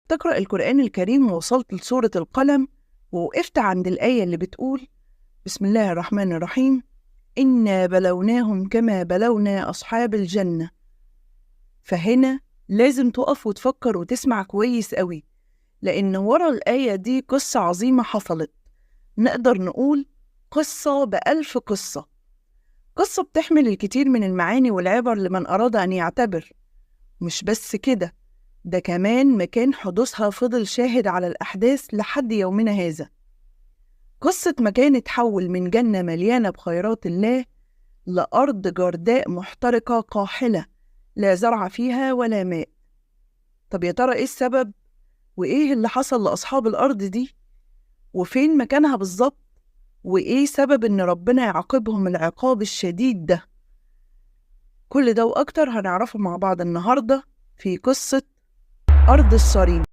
تقرأ القرآن الكريم ووصلت لسورة القلم ووقفت عند الآية اللي بتقول: بسم الله الرحمن الرحيم، إنا بلوناهم كما بلونا أصحاب الجنة. فهنا لازم تقف وتفكر وتسمع كويس قوي، لأن ورا الآية دي قصة عظيمة حصلت. نقدر نقول قصة ب1000 قصة، قصة بتحمل الكثير من المعاني والعبر لمن أراد أن يعتبر. مش بس كده، ده كمان مكان حدوثها فضل شاهد على الأحداث لحد يومنا هذا. قصة مكان اتحول من جنة مليانة بخيرات الله لأرض جرداء محترقة قاحلة لا زرع فيها ولا ماء. طب يا ترى إيه السبب؟ وإيه اللي حصل لأصحاب الأرض دي؟ وفين مكانها بالظبط؟ وإيه سبب إن ربنا يعاقبهم العقاب الشديد ده؟ كل ده وأكتر هنعرفه مع بعض النهاردة في قصة أرض الصريم.